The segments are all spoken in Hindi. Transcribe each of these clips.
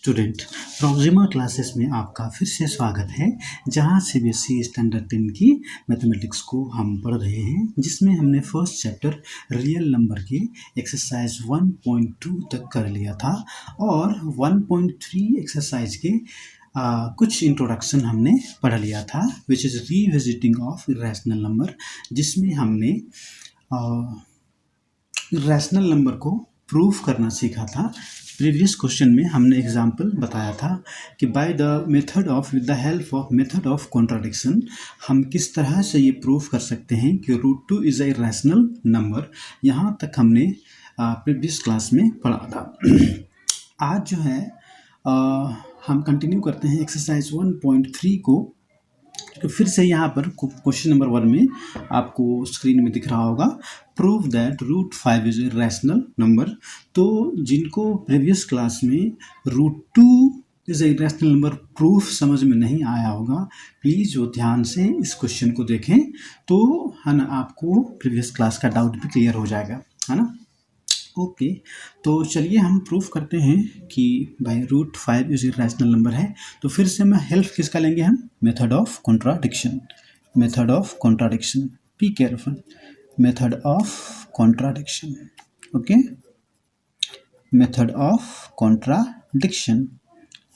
स्टूडेंट, प्रोक्सिमा क्लासेस में आपका फिर से स्वागत है, जहां सीबीएसई स्टैंडर्ड 10 की मैथमेटिक्स को हम पढ़ रहे हैं, जिसमें हमने फर्स्ट चैप्टर रियल नंबर के एक्सरसाइज 1.2 तक कर लिया था और 1.3 एक्सरसाइज के कुछ इंट्रोडक्शन हमने पढ़ लिया था, which is revisiting of irrational number, जिसमें हमने इरेशनल नंबर को प्रूफ करना सीखा था। प्रीवियस क्वेश्चन में हमने एग्जाम्पल बताया था कि by the method of with the help of method of contradiction हम किस तरह से ये प्रूफ कर सकते हैं कि √2 इज़ अ इरेशनल नंबर। यहाँ तक हमने प्रीवियस क्लास में पढ़ा था। आज जो है हम कंटिन्यू करते हैं एक्सरसाइज 1.3 को। तो फिर से यहाँ पर क्वेश्चन नंबर 1 में आपको स्क्रीन में दिख रहा होगा, prove that √5 is irrational number. तो जिनको प्रीवियस क्लास में √2 इज इरेशनल नंबर प्रूफ समझ में नहीं आया होगा, प्लीज़ वो ध्यान से इस क्वेश्चन को देखें, तो है ना आपको प्रीवियस क्लास का डाउट भी क्लियर हो जाएगा, है ना। ओके, तो चलिए हम प्रूफ करते हैं कि भाई √5 इज इरेशनल नंबर है। तो फिर से मैं हेल्प किसका लेंगे हम, method of contradiction. Method of contradiction, be careful, method of contradiction. Okay, method of contradiction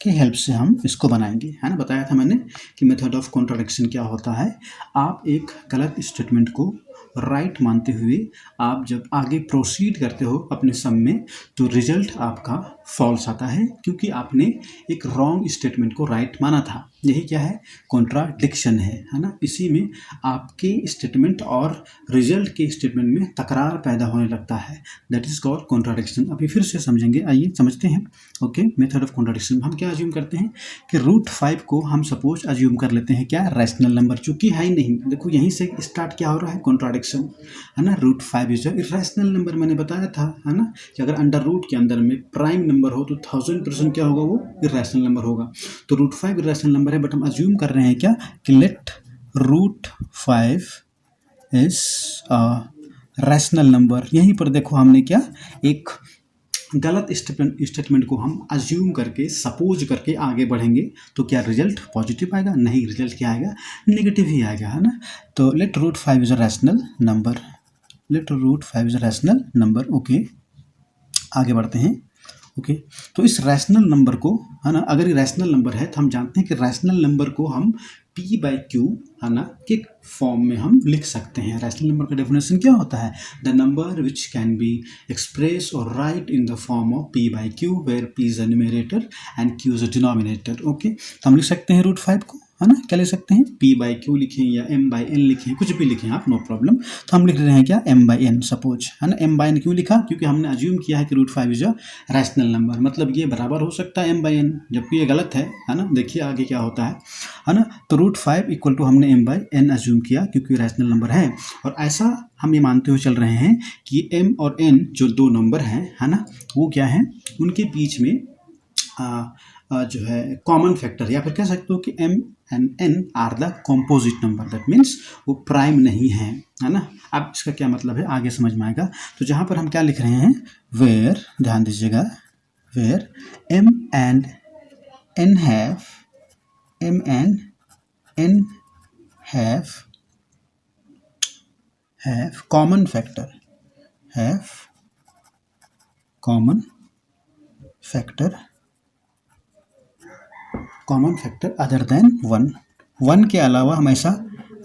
के हेल्प से हम इसको बनाएंगे, है ना। बताया था मैंने कि मेथड ऑफ कॉन्ट्राडिक्शन क्या होता है। आप एक गलत स्टेटमेंट को राइट मानते हुए आप जब आगे प्रोसीड करते हो अपने सम में, तो रिजल्ट आपका फॉल्स आता है, क्योंकि आपने एक रॉन्ग स्टेटमेंट को राइट माना था। यही क्या है, कॉन्ट्राडिक्शन है ना। इसी में आपके स्टेटमेंट और रिजल्ट के स्टेटमेंट में तकरार पैदा होने लगता है, दैट इज कॉल्ड कॉन्ट्राडिक्शन। अभी फिर से समझेंगे, आइए समझते हैं। ओके, मेथड ऑफ कॉन्ट्राडिक्शन हम क्या अज्यूम करते हैं कि √5 को हम सपोज अज्यूम कर लेते हैं क्या, रैशनल नंबर, चूंकि है ही नहीं। देखो यहीं से स्टार्ट क्या हो रहा है, कॉन्ट्राडिक्शन, है ना। √5 इज इरेशनल नंबर, मैंने बताया था, है ना, कि अगर अंडर रूट के अंदर में प्राइम नंबर हो तो 1000% क्या होगा, वो इरेशनल नंबर होगा। तो √5 इरेशनल नंबर है, बट हम अज्यूम कर रहे हैं क्या कि लेट √5 इज रैशनल नंबर। यहीं पर देखो हमने क्या, एक गलत स्टेटमेंट को हम अज्यूम करके, सपोज करके आगे बढ़ेंगे, तो क्या रिजल्ट पॉजिटिव आएगा? नहीं, रिजल्ट क्या आएगा, नेगेटिव ही आएगा, है ना। तो let √5 is a rational number, let √5 is a rational number. Okay, आगे बढ़ते हैं। ओके, तो इस रैशनल नंबर को, है ना, अगर ये रैशनल नंबर है तो हम जानते हैं कि रैशनल नंबर को हम P/Q, है ना, के फॉर्म में हम लिख सकते हैं। रैशनल नंबर का डेफिनेशन क्या होता है, the number which can be express और write in the form of P/Q, where P is a numerator and Q is a denominator. Okay, तो हम लिख सकते हैं √5 को, है ना, क्या लिख सकते हैं, P/Q लिखें या M/N लिखें, कुछ भी लिखें आप, नो प्रॉब्लम। तो हम लिख रहे हैं क्या, M/N सपोज, है ना। M/N क्यों लिखा, क्योंकि हमने अज्यूम किया है कि √5 इज अ रैशनल नंबर, मतलब ये बराबर हो सकता है M/N, जबकि ये गलत है ना। देखिए आगे क्या होता है ना। तो √5 इक्वल टू हमने M/N अज्यूम किया, क्योंकि रैशनल नंबर है, और ऐसा हम ये मानते हुए चल रहे हैं कि M और N जो दो नंबर हैं, है ना, वो क्या है, उनके बीच में जो है कॉमन फैक्टर, या फिर कह सकते हो कि M and N are the composite number, that means वो प्राइम नहीं है, है ना। अब इसका क्या मतलब है, आगे समझ में आएगा। तो जहाँ पर हम क्या लिख रहे हैं, वेयर, ध्यान दीजिएगा, where M and N have common factor, have common factor other than 1 के अलावा हम ऐसा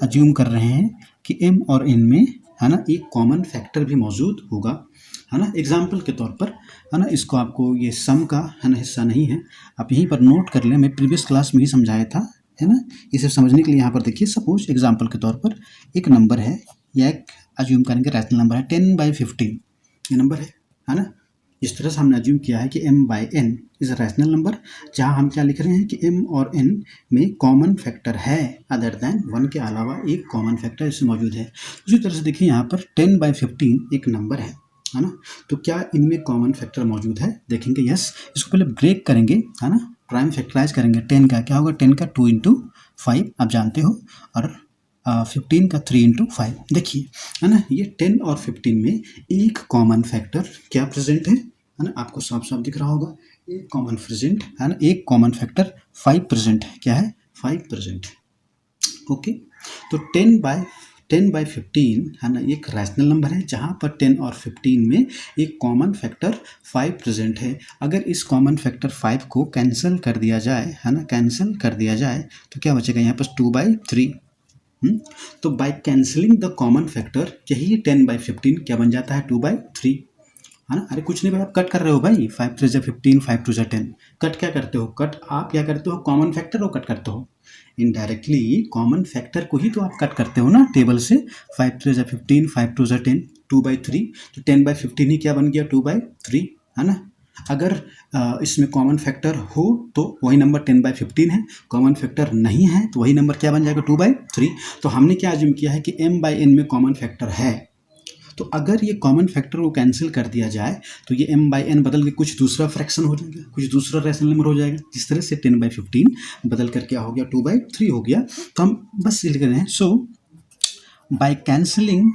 अज्यूम कर रहे हैं कि M और N में, है ना, एक कॉमन फैक्टर भी मौजूद होगा, है ना। एग्जाम्पल के तौर पर, है ना, इसको आपको ये सम का, है ना, हिस्सा नहीं है, आप यहीं पर नोट कर लें, मैं प्रीवियस क्लास में ही समझाया था, है ना। इसे समझने के लिए यहाँ पर देखिए, सपोज एग्जाम्पल के तौर पर एक नंबर है, या एक अज्यूम करेंगे रैशनल नंबर है, 10/15 ये नंबर है ना। इस तरह से हमने अज्यूम किया है कि M/N is a rational number, जहाँ हम क्या लिख रहे हैं कि M और N में कॉमन फैक्टर है, अदर देन 1 के अलावा एक कॉमन फैक्टर इसमें मौजूद है। उसी तरह से देखिए यहाँ पर 10/15 एक नंबर है ना। तो क्या इनमें कॉमन फैक्टर मौजूद है, देखेंगे, यस। इसको पहले ब्रेक करेंगे, है ना, प्राइम फैक्टराइज करेंगे। 10 का क्या होगा, 10 का 2 × 5 आप जानते हो, और 15 का 3 × 5। देखिए, है ना, ये 10 और 15 में एक कॉमन फैक्टर क्या प्रेजेंट है ना, आपको साफ साफ दिख रहा होगा, एक कॉमन प्रेजेंट है ना, एक कॉमन फैक्टर 5 प्रेजेंट है। क्या है? 5 प्रेजेंट। ओके, तो 10/15 है ना, एक रैशनल नंबर है जहाँ पर 10 और 15 में एक कॉमन फैक्टर 5 प्रेजेंट है। अगर इस कॉमन फैक्टर 5 को कैंसिल कर दिया जाए है ना, कैंसिल कर दिया जाए तो क्या बचेगा यहाँ पर 2/3। तो by cancelling the common factor यही 10/15 क्या बन जाता है? 2/3 है ना। अरे कुछ नहीं भाई, आप कट कर रहे हो भाई, 5 3 15, 5 2 10। कट क्या करते हो? कट आप क्या करते हो? कॉमन फैक्टर को कट करते हो। इनडायरेक्टली कॉमन फैक्टर को ही तो आप कट करते हो ना टेबल से। 5 3 15, 5 2 10, 2/3। तो 10/15 ही क्या बन गया? 2/3 है ना। अगर इसमें कॉमन फैक्टर हो तो वही नंबर 10/15 है, कॉमन फैक्टर नहीं है तो वही नंबर क्या बन जाएगा? 2/3। तो हमने क्या अज्यूम किया है कि m/n में कॉमन फैक्टर है, तो अगर ये कॉमन फैक्टर को कैंसिल कर दिया जाए तो ये m/n बदल के कुछ दूसरा फ्रैक्शन हो जाएगा, कुछ दूसरा रैशनल नंबर हो जाएगा। जिस तरह से 10/15 बदल कर क्या हो गया? 2/3 हो गया। तो हम बस लिख रहे हैं, सो बाय कैंसिलिंग,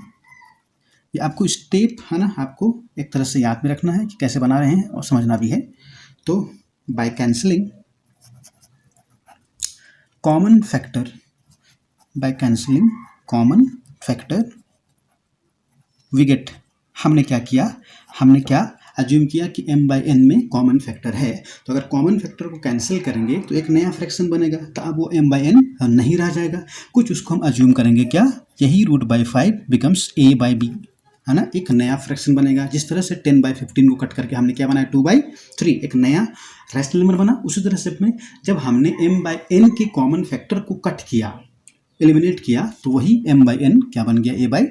ये आपको स्टेप है ना, आपको एक तरह से याद में रखना है कि कैसे बना रहे हैं और समझना भी है। तो by cancelling common factor, by cancelling common factor we get, हमने क्या किया? हमने क्या अज्यूम किया कि m/n में कॉमन फैक्टर है। तो अगर कॉमन फैक्टर को कैंसिल करेंगे तो एक नया फ्रैक्शन बनेगा, तो अब वो m/n नहीं रह जाएगा, कुछ उसको हम अज्यूम करेंगे। क्या? यही √5 बिकम्स a/b है ना, एक नया फ्रैक्शन बनेगा। जिस तरह से 10/15 को कट करके हमने क्या बनाया? 2/3, एक नया रैशनल नंबर बना। उसी तरह से में जब हमने m/n के कॉमन फैक्टर को कट किया, एलिमिनेट किया, तो वही m/n क्या बन गया? a/b।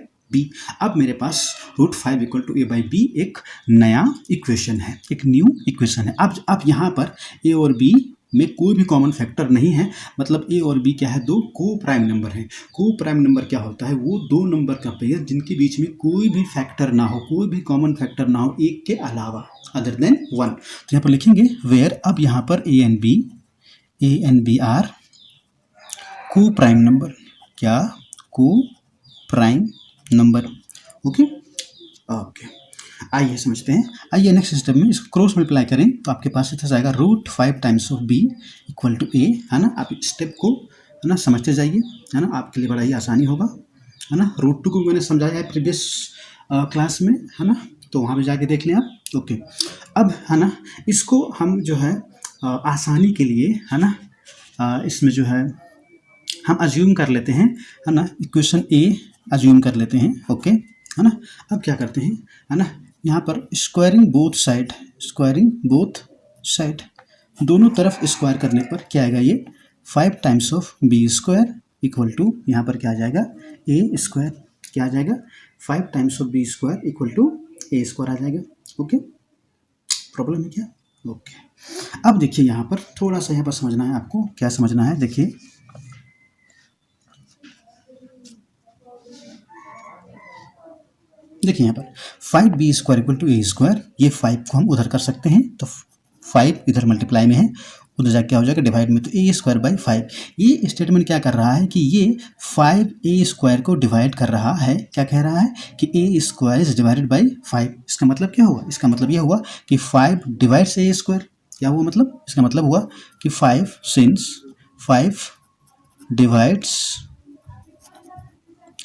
अब मेरे पास √5 = a/b एक नया इक्वेशन है, एक न्यू इक्वेशन है। अब यहाँ पर a और b में कोई भी कॉमन फैक्टर नहीं है, मतलब a और b क्या है? दो को प्राइम नंबर हैं। को प्राइम नंबर क्या होता है? वो दो नंबर का पेयर जिनके बीच में कोई भी फैक्टर ना हो, कोई भी कॉमन फैक्टर ना हो एक के अलावा, अदर देन 1। तो यहाँ पर लिखेंगे वेयर, अब यहाँ पर a एंड b आर को प्राइम नंबर। क्या? को प्राइम नंबर। ओके ओके, आइए समझते हैं। आइए नेक्स्ट स्टेप में इसको क्रॉस मल्टीप्लाई करें तो आपके पास इतना जाएगा √5 times of b equal to a है ना। आप स्टेप को है ना समझते जाइए, है ना, आपके लिए बड़ा ही आसानी होगा, है ना। √2 को मैंने समझाया है प्रीवियस क्लास में, है ना, तो वहाँ पे जाके देख लें आप। ओके, अब है ना इसको हम जो है आसानी के लिए है ना इसमें जो है हम अज्यूम कर लेते हैं, है ना, इक्वेशन a अज्यूम कर लेते हैं। ओके, है ना। अब क्या करते हैं, है ना, यहाँ पर squaring both side, squaring both side, दोनों तरफ स्क्वायर करने पर क्या आएगा? ये 5 times of b² equal to यहाँ पर क्या आ जाएगा? a²। क्या आ जाएगा? 5 times of b² equal to a² आ जाएगा। ओके, प्रॉब्लम है क्या? ओके, अब देखिए यहाँ पर थोड़ा सा यहाँ पर समझना है आपको। क्या समझना है? देखिए यहाँ पर 5b² इक्वल टू a², ये 5 को हम उधर कर सकते हैं, तो 5 इधर मल्टीप्लाई में है, उधर जाके क्या हो जाएगा? डिवाइड में, तो a²/5। ये स्टेटमेंट क्या कर रहा है कि ये 5a² को डिवाइड कर रहा है। क्या कह रहा है? कि a² इज डिवाइडेड बाई 5। इसका मतलब क्या हुआ? इसका मतलब यह हुआ कि 5 डिवाइड्स a²। क्या हुआ मतलब? इसका मतलब हुआ कि 5 सिंस 5 डिवाइड्स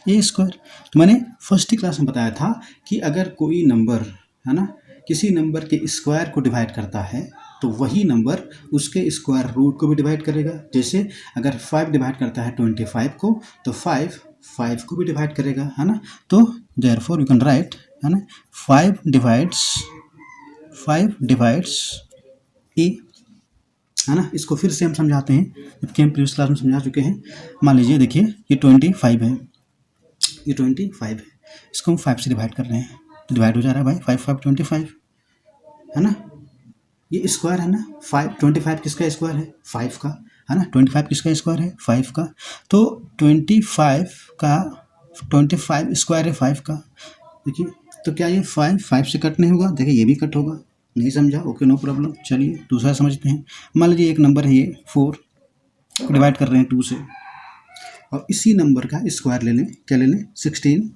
a²। तो मैंने फर्स्ट ही क्लास में बताया था कि अगर कोई नंबर है ना किसी नंबर के स्क्वायर को डिवाइड करता है तो वही नंबर उसके स्क्वायर रूट को भी डिवाइड करेगा। जैसे अगर 5 डिवाइड करता है 25 को, तो 5 को भी डिवाइड करेगा, है ना। तो देयरफॉर यू कैन राइट, है ना, 5 डिवाइड्स a, है ना। इसको फिर से हम समझाते हैं, जबकि हम प्रीवियस क्लास में समझा चुके हैं। मान लीजिए देखिए ये 25 है, ये 25 है, इसको हम 5 से डिवाइड कर रहे हैं तो डिवाइड हो जा रहा है भाई, 5 5 25, है ना। ये स्क्वायर है ना, 25 किसका स्क्वायर है? 5 का, है ना। 25 किसका स्क्वायर है? 5 का। तो 25 स्क्वायर है 5 का। देखिए तो क्या ये 5 से कट नहीं होगा? देखिए ये भी कट होगा। नहीं समझा? Okay, no problem. चलिए दूसरा समझते हैं। मान लीजिए एक नंबर है ये 4 को डिवाइड कर रहे हैं 2 से, और इसी नंबर का स्क्वायर ले लें। क्या ले लें? 16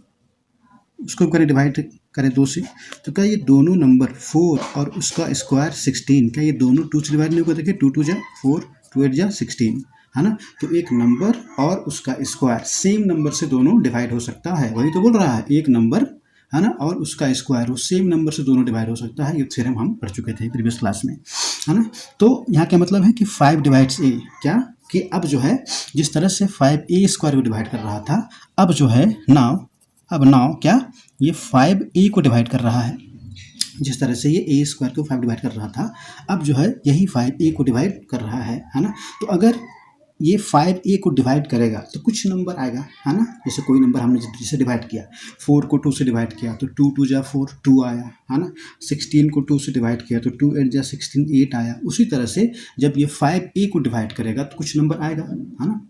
उसको करें डिवाइड करें 2 से, तो क्या ये दोनों नंबर 4 और उसका स्क्वायर 16, क्या ये दोनों 2 से डिवाइड नहीं होगा? देखिए 2 2 जा 4, 2 8 जा 16, है ना? तो एक नंबर और उसका स्क्वायर सेम नंबर से दोनों डिवाइड हो सकता है, वही तो बोल रहा है, एक नंबर है ना और उसका स्क्वायर वो सेम नंबर से दोनों डिवाइड हो सकता है। ये थ्योरम हम पढ़ चुके थे प्रीवियस क्लास में, है ना? तो यहाँ क्या मतलब है कि 5 डिवाइड्स ए, क्या कि अब जो है जिस तरह से 5 ए स्क्वायर को डिवाइड कर रहा था, अब जो है नाउ क्या ये 5 ए को डिवाइड कर रहा है। जिस तरह से ये ए स्क्वायर को 5 डिवाइड कर रहा था, अब जो है यही 5 ए को डिवाइड कर रहा है ना? तो अगर ये 5 ए को डिवाइड करेगा तो कुछ नंबर आएगा, है ना? जैसे कोई नंबर हमने जिसे डिवाइड किया, 4 को 2 से डिवाइड किया तो 2 2 जा 4 2 आया, है ना? 16 को 2 से डिवाइड किया तो 2 8 जा 16 8 आया। उसी तरह से जब ये 5 ए को डिवाइड करेगा तो कुछ नंबर आएगा, है ना?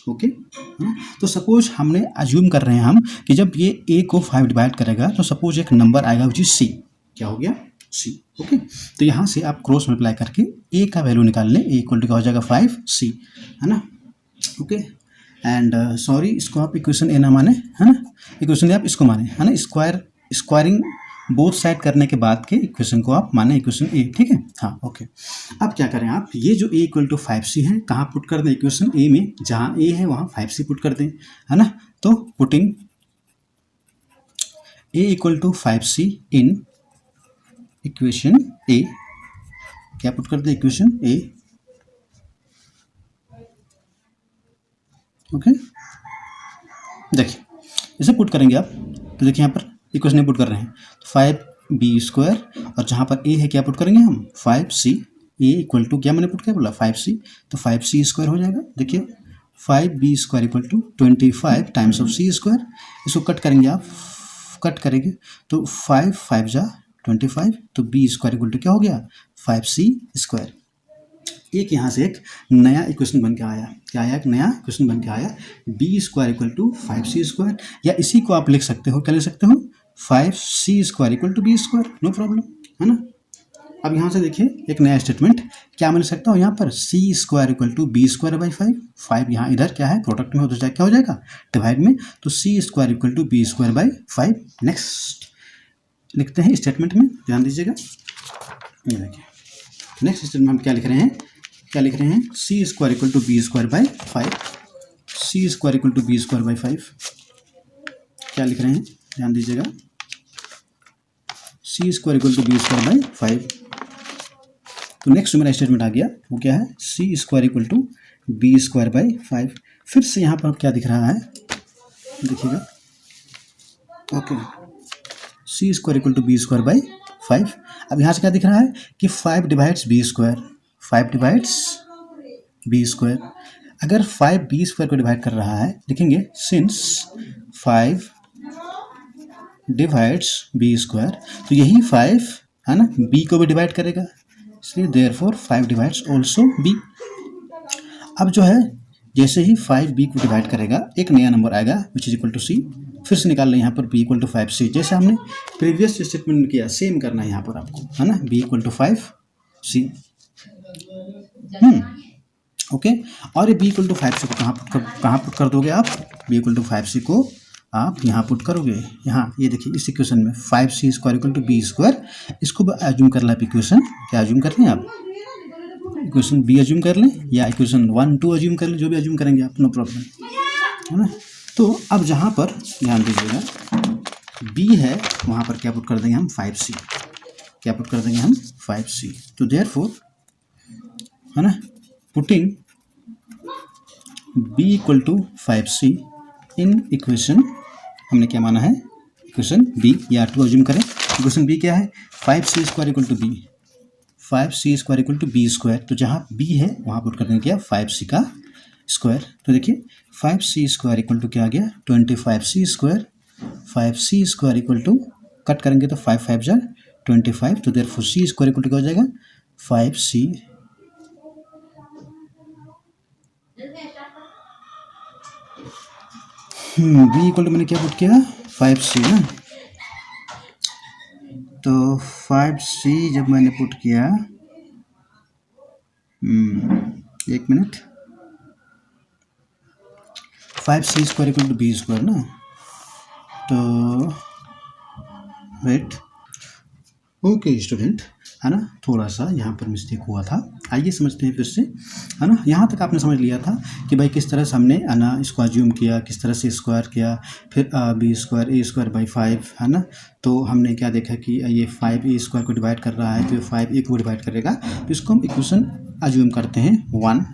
ओके, है ना? तो सपोज हमने अज्यूम कर रहे हैं हम कि जब ये ए को 5 डिवाइड करेगा तो सपोज एक नंबर आएगा विच इज सी। क्या हो गया? सी। ओके, तो यहाँ से आप क्रॉस मल्टीप्लाई करके ए का वैल्यू निकाल लें, ए इक्वल टू क्या हो जाएगा 5 सी, है ना? ओके, एंड सॉरी इसको आप इक्वेशन ए ना माने, है ना? इक्वेशन ए आप इसको माने, है ना? स्क्वायरिंग बोथ साइड करने के बाद के इक्वेशन को आप माने इक्वेशन ए, ठीक है? हाँ, ओके। अब क्या करें आप, ये जो ए इक्वल टू 5c है कहाँ पुट कर दें? इक्वेशन ए में, जहाँ ए है वहाँ 5c पुट कर दें, है ना? तो putting A equal to 5c in equation A, क्या पुट कर दें? इक्वेशन ए। ओके, देखिए इसे पुट करेंगे आप तो देखिए यहाँ पर इक्वेशन पुट कर रहे हैं तो 5b² और जहाँ पर a है क्या पुट करेंगे हम? 5c। a इक्वल टू क्या मैंने पुट किया बोला? 5c, तो 5c² हो जाएगा। देखिए 5b² equal to 25 times of c square. इसको कट करेंगे आप, कट करेंगे तो 5 5 जा 25, तो b² इक्वल टू क्या हो गया? 5c²। एक यहाँ से एक नया इक्वेशन बन के आया, क्या आया? एक नया इक्वेशन बन के आया, b² इक्वल टू 5c², या इसी को आप लिख सकते हो, क्या लिख सकते हो? 5c² equal to b², no problem, है ना? अब यहाँ से देखिए एक नया स्टेटमेंट क्या मिल सकता हो यहाँ पर? c² equal to b² by 5। 5 यहाँ इधर क्या है? प्रोडक्ट में हो तो क्या हो जाएगा? डिवाइड में, तो c² equal to b² by 5। Next लिखते हैं स्टेटमेंट में, ध्यान दीजिएगा। ये देखिए नेक्स्ट स्टेटमेंट हम क्या लिख रहे हैं? c² equal to b² by 5। c² equal to b² by 5 क्या लिख रहे हैं? ध्यान दीजिएगा, c² equal to b² by 5। तो नेक्स्ट जो मेरा स्टेटमेंट आ गया वो क्या है? c² equal to b² by 5। फिर से यहाँ पर क्या दिख रहा है देखिएगा, okay, c² equal to b² by 5। अब यहाँ से क्या दिख रहा है कि 5 डिवाइड्स b², 5 डिवाइड्स b²। अगर 5 b² को डिवाइड कर रहा है, लिखेंगे सिंस 5 डिवाइड्स b², तो यही 5 है ना b को भी डिवाइड करेगा, इसलिए देयरफॉर 5 डिवाइड्स ऑल्सो b। अब जो है जैसे ही 5b को डिवाइड करेगा एक नया नंबर आएगा which is equal to c। फिर से निकाल लें यहाँ पर b इक्वल टू 5c, जैसे हमने प्रीवियस स्टेटमेंट में किया सेम करना है यहाँ पर आपको, है ना? b equal to 5c। Okay, और ये b इक्वल टू 5c को कहाँ पुट कर दोगे आप? b इक्वल टू 5c को आप यहाँ पुट करोगे, यहाँ ये देखिए इस इक्वेशन में 5c² इक्वल टू b²। इसको एज्यूम कर लें आप, इक्वेशन क्या एज्यूम कर लें आप? इक्वेशन b एज्यूम कर लें या इक्वेशन 1 2 एज्यूम कर लें, जो भी एज्यूम करेंगे आप, नो प्रॉब्लम, है ना? तो अब जहाँ पर ध्यान दीजिएगा b है वहाँ पर क्या पुट कर देंगे हम? 5c। क्या पुट कर देंगे हम? 5c। तो देयरफॉर, है ना, putting b equal to 5c in equation, हमने क्या माना है? इक्वेशन b, या 2 एज्यूम करें। इक्वेशन b क्या है? 5c² equal to b, 5c² equal to b²। तो जहाँ b है वहाँ पुट कर देंगे क्या? 5c का स्क्वायर। तो देखिए 5c² इक्वल टू क्या आ गया? 25c²। 5c² equal to cut करेंगे तो 5 5 जा 25, तो देयरफॉर c² इक्वल टू क्या हो जाएगा? 5c। b इक्वल टू मैंने क्या पुट किया? 5c ना, तो 5c जब मैंने पुट किया, एक minute, 5c² equal to b² ना, तो वेट। ओके स्टूडेंट, है ना, थोड़ा सा यहाँ पर मिस्टेक हुआ था। आइए समझते हैं फिर से, है ना। यहाँ तक आपने समझ लिया था कि भाई किस तरह से हमने, है ना, इसको अज्यूम किया, किस तरह से स्क्वायर किया, फिर B square A square by 5, है ना। तो हमने क्या देखा कि ये 5 ए स्क्वायर को डिवाइड कर रहा है, तो 5 ए को डिवाइड करेगा, तो इसको हम इक्वेशन अज्यूम करते हैं 1।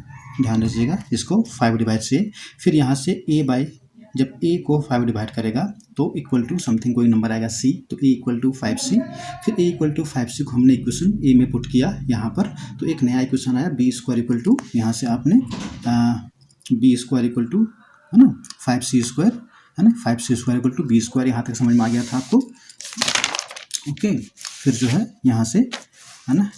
ध्यान रखिएगा, इसको 5 डिवाइड से, फिर यहाँ से ए बाई, जब a को 5 डिवाइड करेगा तो इक्वल टू समथिंग कोई नंबर आएगा c, तो a इक्वल टू 5c, फिर a इक्वल टू 5c को हमने इक्वेशन a में पुट किया यहाँ पर, तो एक नया इक्वेशन आया b स्क्वायर इक्वल टू, यहाँ से आपने b स्क्वायर इक्वल टू, है ना, 5c स्क्वायर, है ना, 5c square equal to b square. यहाँ तक समझ में आ गया था आपको। ओके, फिर जो है यहाँ से, है ना,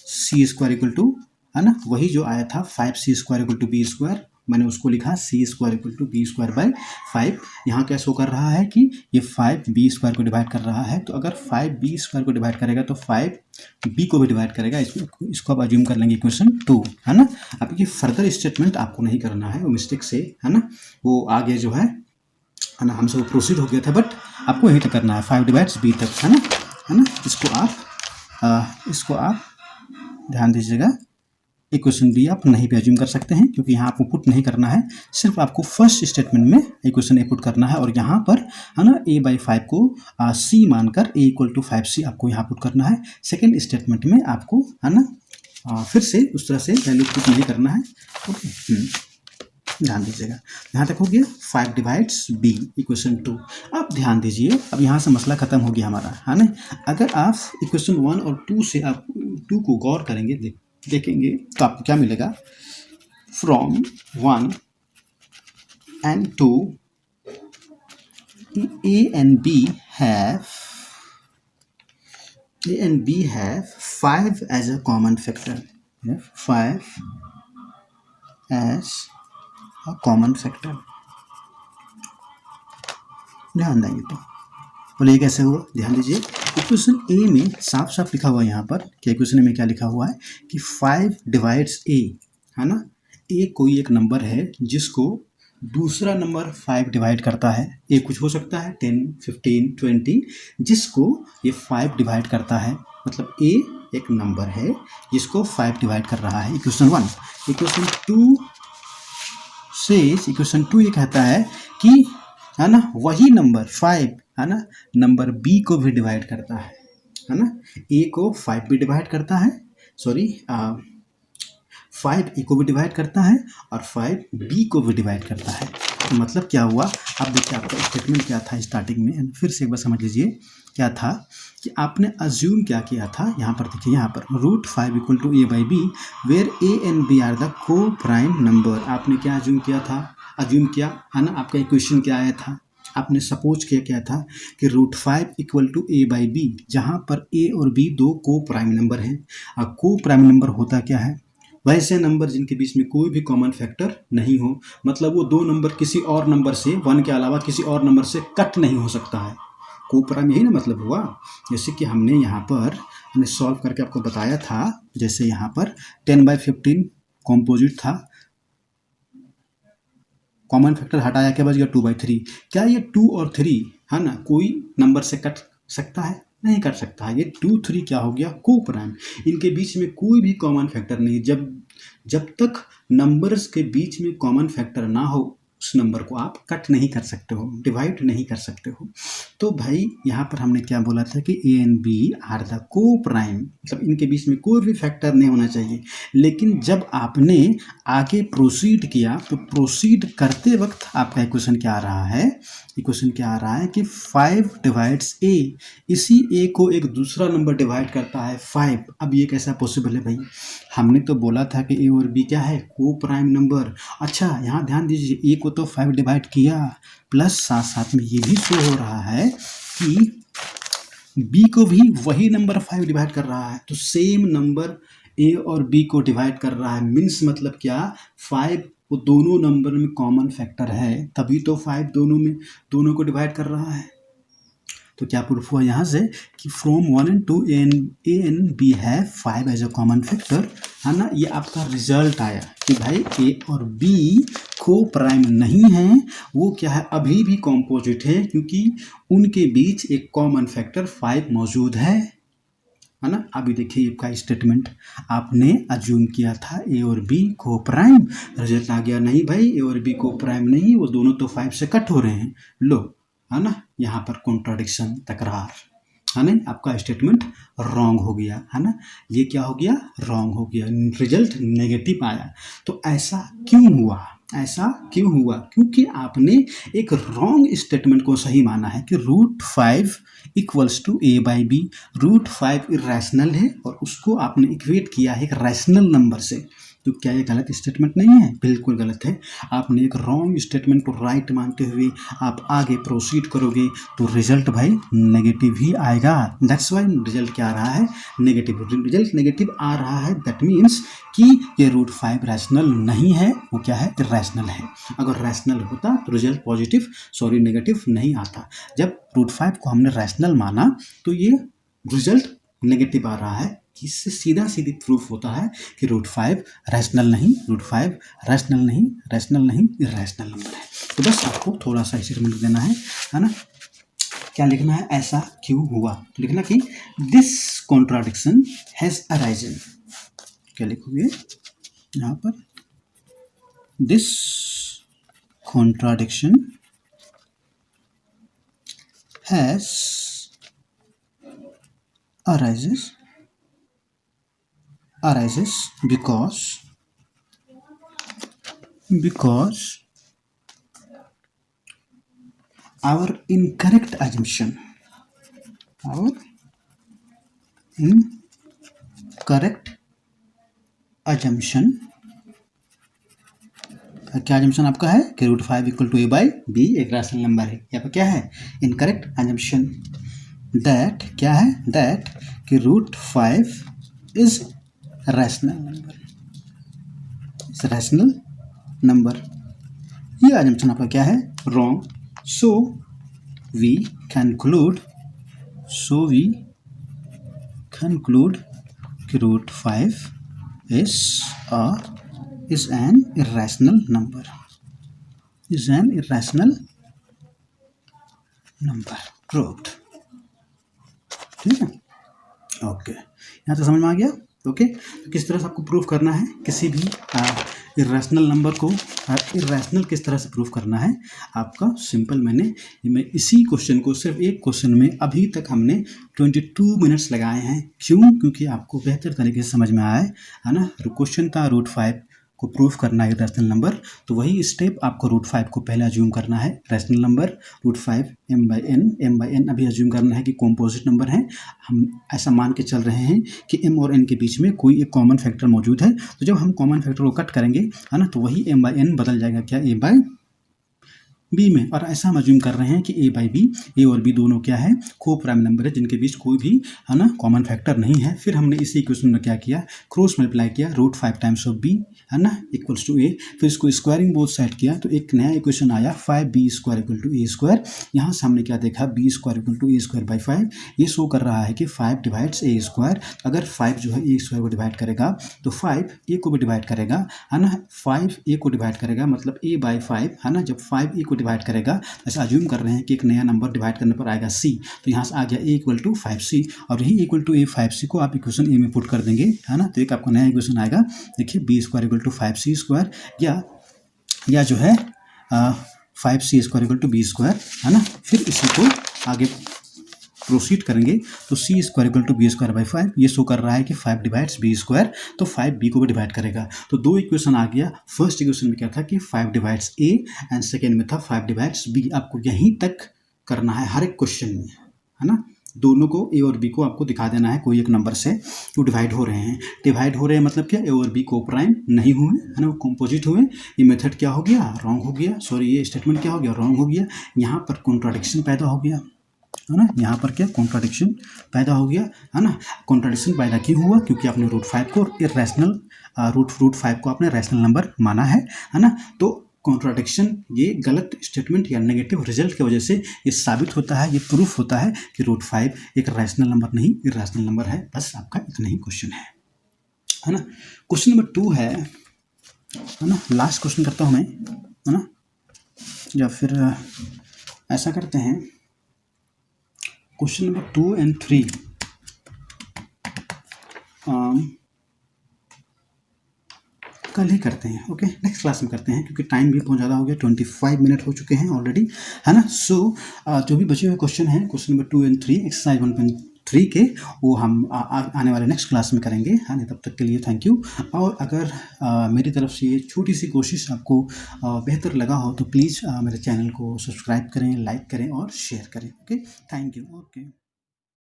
c स्क्वायर इक्वल टू, है ना, वही जो आया था 5c square equal to b square, मैंने उसको लिखा C square equal to B square by 5। यहाँ क्या शो कर रहा है कि ये 5 बी स्क्वायर को डिवाइड कर रहा है, तो अगर 5 बी स्क्वायर को डिवाइड करेगा तो 5 बी को भी डिवाइड करेगा। इसको अब अज्यूम कर लेंगे इक्वेशन 2, है ना। अब ये फर्दर स्टेटमेंट आपको नहीं करना है, वो मिस्टेक से, है ना, वो आगे जो है ना, हमसे वो प्रोसीड हो गया था, बट आपको यही तक करना है 5 डिवाइड्स बी तक, है ना। इसको आप ध्यान दीजिएगा, इक्वेशन बी आप नहीं भी अज्यूम कर सकते हैं, क्योंकि यहाँ आपको पुट नहीं करना है, सिर्फ आपको फर्स्ट स्टेटमेंट में इक्वेशन ए पुट करना है, और यहाँ पर, है ना, a बाई 5 को c मानकर a इक्वल टू 5c आपको यहाँ पुट करना है। सेकेंड स्टेटमेंट में आपको, है ना, फिर से उस तरह से वैल्यू पुट नहीं करना है। ओके, ध्यान दीजिएगा, यहाँ तक हो गया 5 डिवाइड्स बी इक्वेशन 2। अब ध्यान दीजिए, अब यहाँ से मसला खत्म हो गया हमारा, है ना। अगर आप इक्वेशन 1 और 2 से आप 2 को गौर करेंगे, देखेंगे, तो आपको क्या मिलेगा, from 1 and 2 a and b have 5 as a common factor, 5 as a common factor। ध्यान देंगे तो बोलिए कैसे हुआ, ध्यान दीजिए, इक्वेशन ए में साफ साफ लिखा हुआ है यहाँ पर कि इक्वेशन में क्या लिखा हुआ है कि 5 डिवाइड्स ए, है ना। ए कोई एक नंबर है जिसको दूसरा नंबर 5 डिवाइड करता है। ए कुछ हो सकता है 10, 15, 20, जिसको ये 5 डिवाइड करता है, मतलब ए एक नंबर है जिसको 5 डिवाइड कर रहा है। इक्वेशन 1। इक्वेशन 2 से, इक्वेशन 2 ये कहता है कि, है ना, वही नंबर 5, है ना, नंबर बी को भी डिवाइड करता है ना। ए को 5 भी डिवाइड करता है, सॉरी 5 ए को भी डिवाइड करता है और 5 बी को भी डिवाइड करता है। तो मतलब क्या हुआ, अब देखिए आपका स्टेटमेंट क्या था स्टार्टिंग में, फिर से एक बार समझ लीजिए क्या था कि आपने अज्यूम क्या किया था। यहाँ पर देखिए, यहाँ पर √5 equal to A by B, where A and B are the coprime number. आपने क्या अज्यूम किया था, अज्यूम किया, है ना। आपका इक्वेशन क्या आया था, आपने सपोज किया क्या था कि √5 equal to A by B, जहाँ पर ए और बी दो को प्राइम नंबर हैं। अब को प्राइम नंबर होता क्या है, वैसे नंबर जिनके बीच में कोई भी कॉमन फैक्टर नहीं हो, मतलब वो दो नंबर किसी और नंबर से, 1 के अलावा किसी और नंबर से कट नहीं हो सकता है। को प्राइम यही ना मतलब हुआ। जैसे कि हमने यहाँ पर सॉल्व करके आपको बताया था, जैसे यहाँ पर 10/15 कॉम्पोजिट था, कॉमन फैक्टर हटाया क्या बच गया 2/3। क्या ये 2 और 3, है ना, कोई नंबर से कट सकता है, नहीं कर सकता है। ये 2, 3 क्या हो गया, को प्राइम, इनके बीच में कोई भी कॉमन फैक्टर नहीं। जब तक नंबर्स के बीच में कॉमन फैक्टर ना हो, उस नंबर को आप कट नहीं कर सकते हो, डिवाइड नहीं कर सकते हो। तो भाई यहाँ पर हमने क्या बोला था कि A and B are the coprime, मतलब इनके बीच में कोई भी फैक्टर नहीं होना चाहिए। लेकिन जब आपने आगे प्रोसीड किया, तो प्रोसीड करते वक्त आपका इक्वेशन क्या आ रहा है, इक्वेशन क्या आ रहा है कि 5 डिवाइड्स ए, इसी ए को एक दूसरा नंबर डिवाइड करता है 5। अब ये कैसा पॉसिबल है भाई, हमने तो बोला था कि ए और बी क्या है, को प्राइम नंबर। अच्छा यहाँ ध्यान दीजिए, ए को तो 5 डिवाइड किया, प्लस साथ साथ में ये भी शो हो रहा है कि बी को भी वही नंबर 5 डिवाइड कर रहा है। तो सेम नंबर ए और बी को डिवाइड कर रहा है, मीन्स मतलब क्या, 5 वो दोनों नंबर में कॉमन फैक्टर है, तभी तो 5 दोनों को डिवाइड कर रहा है। तो क्या प्रूफ हुआ यहाँ से कि from 1 and 2 A and B have 5 as a common factor, है ना। ये आपका रिजल्ट आया कि भाई ए और बी को प्राइम नहीं है, वो क्या है अभी भी कॉम्पोजिट है, क्योंकि उनके बीच एक कॉमन फैक्टर 5 मौजूद है ना। अभी देखिए आपका स्टेटमेंट, आपने अज्यूम किया था ए और बी को प्राइम, रिजल्ट आ गया नहीं भाई ए और बी को प्राइम नहीं, वो दोनों तो 5 से कट हो रहे हैं, लो, है ना। यहाँ पर कॉन्ट्राडिक्शन, तकरार, है ना। आपका स्टेटमेंट रॉन्ग हो गया, है ना। ये क्या हो गया, रॉन्ग हो गया, रिजल्ट नेगेटिव आया। तो ऐसा क्यों हुआ, ऐसा क्यों हुआ? क्योंकि आपने एक रॉन्ग स्टेटमेंट को सही माना है कि √5 equals to A by B. √5 irrational है और उसको आपने इक्वेट किया है एक रैशनल नंबर से। तो क्या ये गलत स्टेटमेंट नहीं है? बिल्कुल गलत है। आपने एक रॉन्ग स्टेटमेंट को राइट मानते हुए आप आगे प्रोसीड करोगे तो रिजल्ट भाई नेगेटिव ही आएगा। दैट्स वाई रिजल्ट क्या आ रहा है, नेगेटिव। रिजल्ट नेगेटिव आ रहा है, दैट मीन्स कि ये √5 रैशनल नहीं है, वो क्या है, इरेशनल है। अगर रैशनल होता तो रिजल्ट पॉजिटिव, सॉरी नेगेटिव नहीं आता। जब √5 को हमने रैशनल माना तो ये रिजल्ट नेगेटिव आ रहा है। इससे सीधा सीधी प्रूफ होता है कि √5 रैशनल नहीं, √5 रैशनल नहीं, रैशनल नहीं, इरेशनल नंबर है। तो बस आपको थोड़ा सा स्टेटमेंट देना है ना। क्या लिखना है, ऐसा क्यों हुआ, तो लिखना कि दिस कॉन्ट्राडिक्शन हैज अराइजन। क्या लिखोगे यहाँ पर, this contradiction has arises because our incorrect assumption, क्या assumption आपका है कि √5 equal to A by B एक रैशनल नंबर है। यहाँ पर क्या है, इनकरेक्ट assumption, दैट क्या है, दैट कि √5 इज रैशनल नंबर, ये assumption आपका क्या है, रॉन्ग। सो वी conclude कि √5 is an irrational number, proved। ठीक है, ओके, यहाँ तो समझ में आ गया। ओके, तो किस तरह से आपको प्रूफ करना है किसी भी इरेशनल नंबर को, इरेशनल किस तरह से प्रूफ करना है आपका, सिंपल। मैं इसी क्वेश्चन को सिर्फ एक क्वेश्चन में अभी तक हमने 22 मिनट्स लगाए हैं। क्यों? क्योंकि आपको बेहतर तरीके से समझ में आए, है ना। क्वेश्चन था √5 को प्रूफ करना है रैशनल नंबर, तो वही स्टेप आपको √5 को पहले अज्यूम करना है रैशनल नंबर, √5 m/n अभी अज्यूम करना है कि कॉम्पोजिट नंबर है। हम ऐसा मान के चल रहे हैं कि m और n के बीच में कोई एक कॉमन फैक्टर मौजूद है। तो जब हम कॉमन फैक्टर को कट करेंगे, है ना, तो वही m/n बदल जाएगा क्या, a बाई बी में। और ऐसा हम अज्यूम कर रहे हैं कि ए बाई बी, ए और बी दोनों क्या है, को प्राइम नंबर है जिनके बीच कोई भी, है ना, कॉमन फैक्टर नहीं है। फिर हमने इसी इक्वेशन में क्या किया, क्रॉस मल्टीप्लाई किया, √5 टाइम्स ऑफ बी, है ना, इक्वल्स टू ए। फिर इसको स्क्वायरिंग बोथ साइड किया तो एक नया इक्वेशन आया 5b² इक्वल टू a²। यहाँ से हमने क्या देखा, b² इक्वल टू a²/5। ये शो कर रहा है कि 5 डिवाइड्स a²। अगर 5 जो है a² को डिवाइड करेगा तो 5 a को भी डिवाइड करेगा, है ना। 5 a को डिवाइड करेगा मतलब a/5, है ना। जब 5 a को डिवाइड करेगा, ऐसा अज्यूम कर रहे हैं कि एक नया नंबर डिवाइड करने पर आएगा c, तो यहाँ से आ गया a इक्वल टू 5c। और यही इक्वल टू a5c को आप इक्वेशन ए में पुट कर देंगे, है ना। तो एक आपका नया इक्वेशन आएगा, देखिए b² इक्वल टू 5c², या जो है 5c² इक्वल टू b², है ना। फिर इसी को आगे प्रोसीड करेंगे तो c² इक्वल टू b²/5। ये शो कर रहा है कि 5 डिवाइड्स b², तो 5 b को भी डिवाइड करेगा। तो दो इक्वेशन आ गया। फर्स्ट इक्वेशन में क्या था कि 5 डिवाइड्स a एंड सेकेंड में था 5 डिवाइड्स b। आपको यहीं तक करना है हर एक क्वेश्चन में, है ना। दोनों को a और b को आपको दिखा देना है कोई एक नंबर से जो डिवाइड हो रहे हैं, मतलब क्या, a और b को प्राइम नहीं हुए, है ना, वो कॉम्पोजिट हुए। ये मेथड क्या हो गया, रॉन्ग हो गया, सॉरी ये स्टेटमेंट क्या हो गया, रॉन्ग हो गया। यहाँ पर कॉन्ट्राडिक्शन पैदा हो गया, है ना। यहाँ पर क्या, कॉन्ट्राडिक्शन पैदा हो गया, है ना। कॉन्ट्राडिक्शन पैदा क्यों हुआ, क्योंकि आपने √5 को इरेशनल √5 को आपने रैशनल नंबर माना है ना। तो कॉन्ट्राडिक्शन ये गलत स्टेटमेंट या नेगेटिव रिजल्ट की वजह से ये साबित होता है, ये प्रूफ होता है कि रूट 5 एक रैशनल नंबर नहीं इरेशनल नंबर है। बस आपका इतना ही क्वेश्चन है ना। क्वेश्चन नंबर 2 है ना, लास्ट क्वेश्चन करता हूँ मैं, है ना, या फिर ऐसा करते हैं क्वेश्चन नंबर 2 and 3 कल ही करते हैं, ओके, नेक्स्ट क्लास में करते हैं, क्योंकि टाइम भी बहुत ज़्यादा हो गया, 25 मिनट हो चुके हैं ऑलरेडी, है ना। सो जो भी बचे हुए क्वेश्चन हैं, क्वेश्चन नंबर 2 and 3 एक्सरसाइज 1.3 के, वो हम आने वाले नेक्स्ट क्लास में करेंगे, है ना। तब तक के लिए थैंक यू। और अगर मेरी तरफ से ये छोटी सी कोशिश आपको बेहतर लगा हो तो प्लीज़ मेरे चैनल को सब्सक्राइब करें, लाइक करें और शेयर करें, ओके। Thank you, okay.